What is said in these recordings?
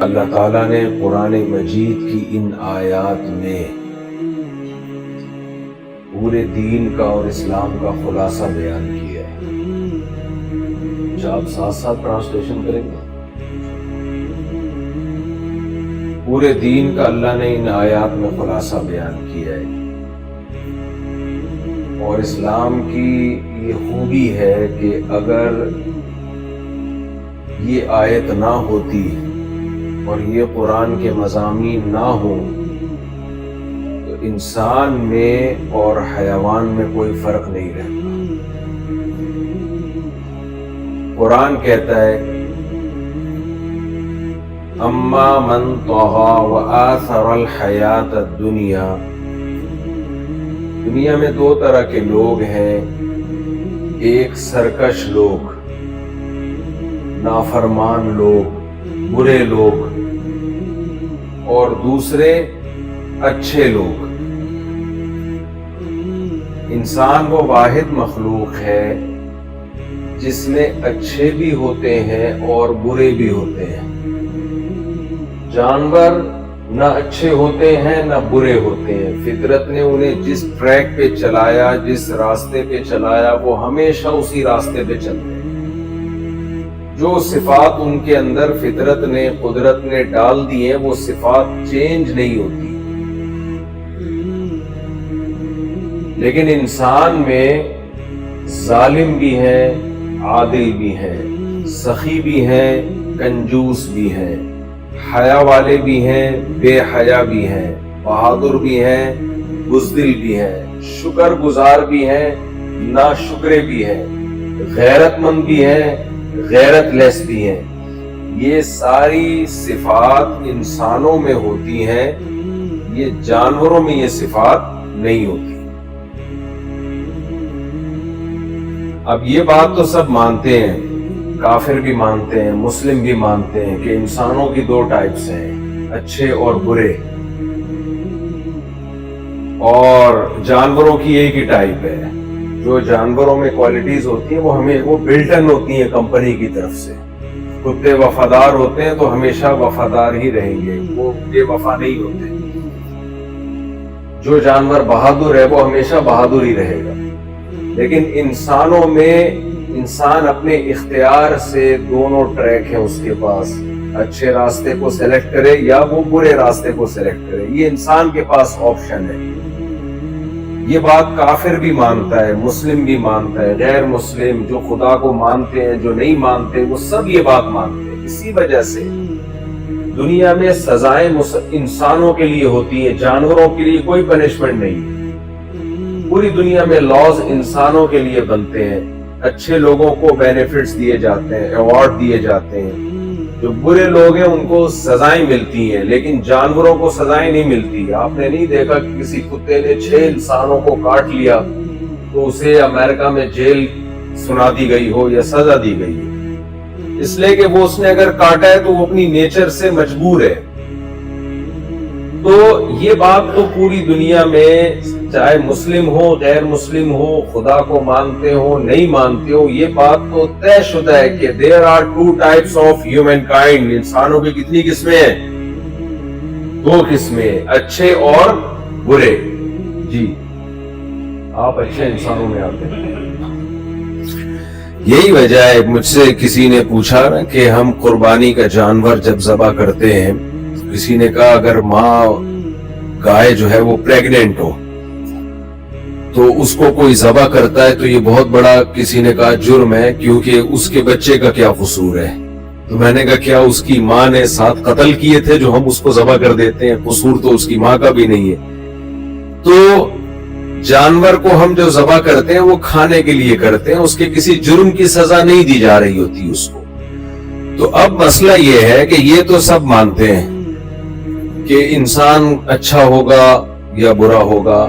اللہ تعالیٰ نے قرآن مجید کی ان آیات میں پورے دین کا اور اسلام کا خلاصہ بیان کیا ہے۔ کیا آپ ساتھ ساتھ ٹرانسلیشن کریں گے؟ پورے دین کا اللہ نے ان آیات میں خلاصہ بیان کیا ہے، اور اسلام کی یہ خوبی ہے کہ اگر یہ آیت نہ ہوتی اور یہ قرآن کے مضامین نہ ہوں تو انسان میں اور حیوان میں کوئی فرق نہیں رہتا۔ قرآن کہتا ہے اما من طغى وآثر الحیات الدنیا، دنیا میں دو طرح کے لوگ ہیں، ایک سرکش لوگ، نافرمان لوگ، برے لوگ، اور دوسرے اچھے لوگ۔ انسان وہ واحد مخلوق ہے جس میں اچھے بھی ہوتے ہیں اور برے بھی ہوتے ہیں۔ جانور نہ اچھے ہوتے ہیں نہ برے ہوتے ہیں، فطرت نے انہیں جس ٹریک پہ چلایا، جس راستے پہ چلایا، وہ ہمیشہ اسی راستے پہ چلتے ہیں۔ جو صفات ان کے اندر فطرت نے، قدرت نے ڈال دی ہیں، وہ صفات چینج نہیں ہوتی۔ لیکن انسان میں ظالم بھی ہیں، عادل بھی ہیں، سخی بھی ہیں، کنجوس بھی ہیں، حیا والے بھی ہیں، بے حیا بھی ہیں، بہادر بھی ہیں، بزدل بھی ہیں، شکر گزار بھی ہیں، ناشکرے بھی ہیں، غیرت مند بھی ہیں، غیرت لیس بھی ہیں۔ یہ ساری صفات انسانوں میں ہوتی ہیں، یہ جانوروں میں یہ صفات نہیں ہوتی۔ اب یہ بات تو سب مانتے ہیں، کافر بھی مانتے ہیں، مسلم بھی مانتے ہیں کہ انسانوں کی دو ٹائپس ہیں، اچھے اور برے، اور جانوروں کی ایک ہی ٹائپ ہے۔ جو جانوروں میں کوالٹیز ہوتی ہیں وہ بلٹن ہوتی ہیں کمپنی کی طرف سے۔ کتے وفادار ہوتے ہیں تو ہمیشہ وفادار ہی رہیں گے، وہ بے وفا نہیں ہوتے۔ جو جانور بہادر ہے وہ ہمیشہ بہادر ہی رہے گا۔ لیکن انسانوں میں انسان اپنے اختیار سے دونوں ٹریک ہیں اس کے پاس، اچھے راستے کو سلیکٹ کرے یا وہ برے راستے کو سلیکٹ کرے، یہ انسان کے پاس آپشن ہے۔ یہ بات کافر بھی مانتا ہے، مسلم بھی مانتا ہے، غیر مسلم جو خدا کو مانتے ہیں، جو نہیں مانتے، وہ سب یہ بات مانتے ہیں۔ اسی وجہ سے دنیا میں سزائیں انسانوں کے لیے ہوتی ہیں، جانوروں کے لیے کوئی پنشمنٹ نہیں ہے۔ پوری دنیا میں لاز انسانوں کے لیے بنتے ہیں، اچھے لوگوں کو بینیفٹس دیے جاتے ہیں، ایوارڈ دیے جاتے ہیں، جو برے لوگ ہیں ان کو سزائیں ملتی ہیں، لیکن جانوروں کو سزائیں نہیں ملتی۔ آپ نے نہیں دیکھا کہ کسی کتے نے 6 انسانوں کو کاٹ لیا تو اسے امریکہ میں جیل سنا دی گئی ہو یا سزا دی گئی ہو، اس لیے کہ وہ اس نے اگر کاٹا ہے تو وہ اپنی نیچر سے مجبور ہے۔ تو یہ بات تو پوری دنیا میں چاہے مسلم ہو، غیر مسلم ہو، خدا کو مانتے ہو، نہیں مانتے ہو، یہ بات تو طے شدہ ہے کہ there are 2 types of humankind۔ انسانوں کی کتنی قسمیں ہیں؟ 2 قسمیں، اچھے اور برے۔ جی آپ اچھے انسانوں میں آتے ہیں۔ یہی وجہ ہے، مجھ سے کسی نے پوچھا نا کہ ہم قربانی کا جانور جب ذبح کرتے ہیں، کسی نے کہا اگر ماں گائے جو ہے وہ پریگننٹ ہو تو اس کو کوئی ذبح کرتا ہے تو یہ بہت بڑا، کسی نے کہا جرم ہے، کیونکہ اس کے بچے کا کیا قصور ہے؟ تو میں نے کہا کیا اس کی ماں نے 7 قتل کیے تھے جو ہم اس کو ذبح کر دیتے ہیں؟ قصور تو اس کی ماں کا بھی نہیں ہے۔ تو جانور کو ہم جو ذبح کرتے ہیں وہ کھانے کے لیے کرتے ہیں، اس کے کسی جرم کی سزا نہیں دی جا رہی ہوتی اس کو۔ تو اب مسئلہ یہ ہے کہ یہ تو سب مانتے ہیں کہ انسان اچھا ہوگا یا برا ہوگا۔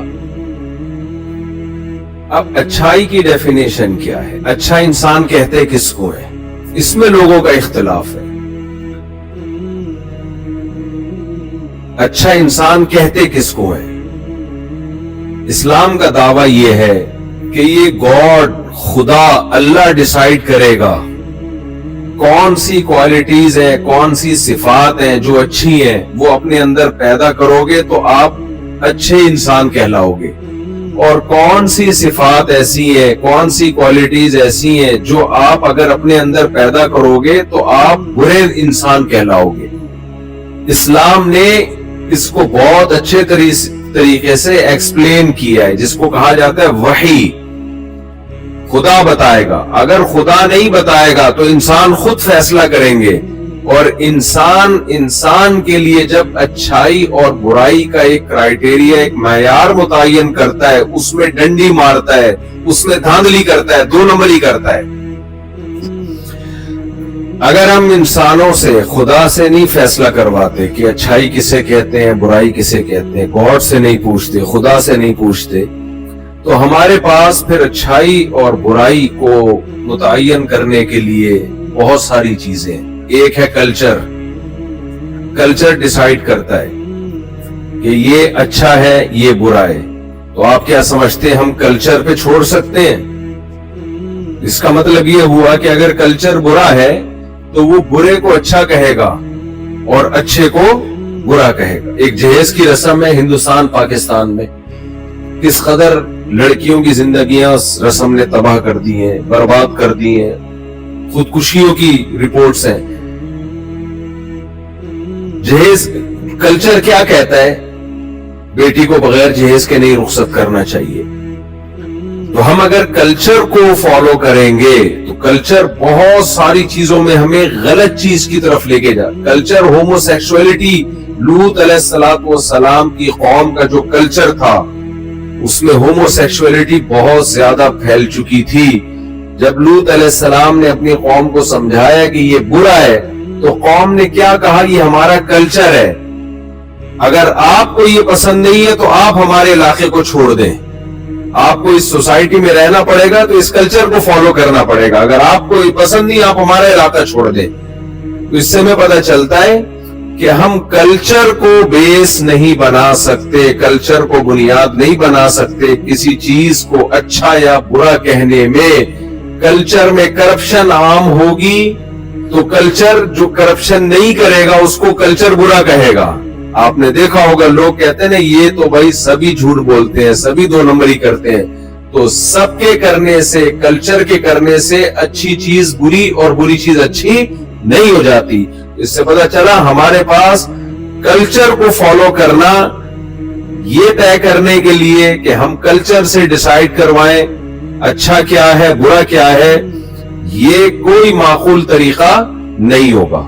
اب اچھائی کی ڈیفینیشن کیا ہے؟ اچھا انسان کہتے کس کو ہے؟ اس میں لوگوں کا اختلاف ہے۔ اچھا انسان کہتے کس کو ہے؟ اسلام کا دعویٰ یہ ہے کہ یہ گاڈ، خدا، اللہ ڈیسائیڈ کرے گا کون سی کوالٹیز ہیں, کون سی صفات ہیں جو اچھی ہیں, وہ اپنے اندر پیدا کرو گے تو آپ اچھے انسان کہلاؤ گے, اور کون سی صفات ایسی ہیں, کون سی کوالٹیز ایسی ہیں جو آپ اگر اپنے اندر پیدا کرو گے تو آپ برے انسان کہلاؤ گے. اسلام نے اس کو بہت اچھے طریقے سے ایکسپلین کیا ہے, جس کو کہا جاتا ہے وحی. خدا بتائے گا, اگر خدا نہیں بتائے گا تو انسان خود فیصلہ کریں گے, اور انسان کے لیے جب اچھائی اور برائی کا ایک کرائیٹیریا, ایک معیار متعین کرتا ہے, اس میں ڈنڈی مارتا ہے, اس میں دھاندلی کرتا ہے, 2 نمبری کرتا ہے. اگر ہم انسانوں سے, خدا سے نہیں فیصلہ کرواتے کہ اچھائی کسے کہتے ہیں, برائی کسے کہتے ہیں, گاڈ سے نہیں پوچھتے, خدا سے نہیں پوچھتے, تو ہمارے پاس پھر اچھائی اور برائی کو متعین کرنے کے لیے بہت ساری چیزیں. ایک ہے کلچر. کلچر ڈیسائیڈ کرتا ہے کہ یہ اچھا ہے, یہ برا ہے. تو آپ کیا سمجھتے ہیں ہم کلچر پہ چھوڑ سکتے ہیں؟ اس کا مطلب یہ ہوا کہ اگر کلچر برا ہے تو وہ برے کو اچھا کہے گا اور اچھے کو برا کہے گا. ایک جہیز کی رسم ہے ہندوستان پاکستان میں, کس قدر لڑکیوں کی زندگیاں اس رسم نے تباہ کر دی ہیں, برباد کر دی ہیں. خودکشیوں کی رپورٹس ہیں. جہیز کلچر کیا کہتا ہے؟ بیٹی کو بغیر جہیز کے نہیں رخصت کرنا چاہیے. تو ہم اگر کلچر کو فالو کریں گے تو کلچر بہت ساری چیزوں میں ہمیں غلط چیز کی طرف لے کے جا. کلچر ہومو سیکسولیٹی, لوط علیہ السلام کی قوم کا جو کلچر تھا اس میں ہومو سیکسولیٹی بہت زیادہ پھیل چکی تھی. جب لوط علیہ السلام نے اپنی قوم کو سمجھایا کہ یہ برا ہے تو قوم نے کیا کہا, یہ ہمارا کلچر ہے, اگر آپ کو یہ پسند نہیں ہے تو آپ ہمارے علاقے کو چھوڑ دیں. آپ کو اس سوسائٹی میں رہنا پڑے گا تو اس کلچر کو فالو کرنا پڑے گا. اگر آپ کو یہ پسند نہیں, آپ ہمارا علاقہ چھوڑ دیں. تو اس سے ہمیں پتہ چلتا ہے کہ ہم کلچر کو بیس نہیں بنا سکتے, کلچر کو بنیاد نہیں بنا سکتے کسی چیز کو اچھا یا برا کہنے میں. کلچر میں کرپشن عام ہوگی تو کلچر جو کرپشن نہیں کرے گا اس کو کلچر برا کہے گا. آپ نے دیکھا ہوگا لوگ کہتے ہیں نا یہ تو بھائی سبھی جھوٹ بولتے ہیں, سبھی 2 نمبری کرتے ہیں. تو سب کے کرنے سے, کلچر کے کرنے سے اچھی چیز بری اور بری چیز اچھی نہیں ہو جاتی. اس سے پتہ چلا ہمارے پاس کلچر کو فالو کرنا, یہ طے کرنے کے لیے کہ ہم کلچر سے ڈیسائیڈ کروائیں اچھا کیا ہے برا کیا ہے, یہ کوئی معقول طریقہ نہیں ہوگا.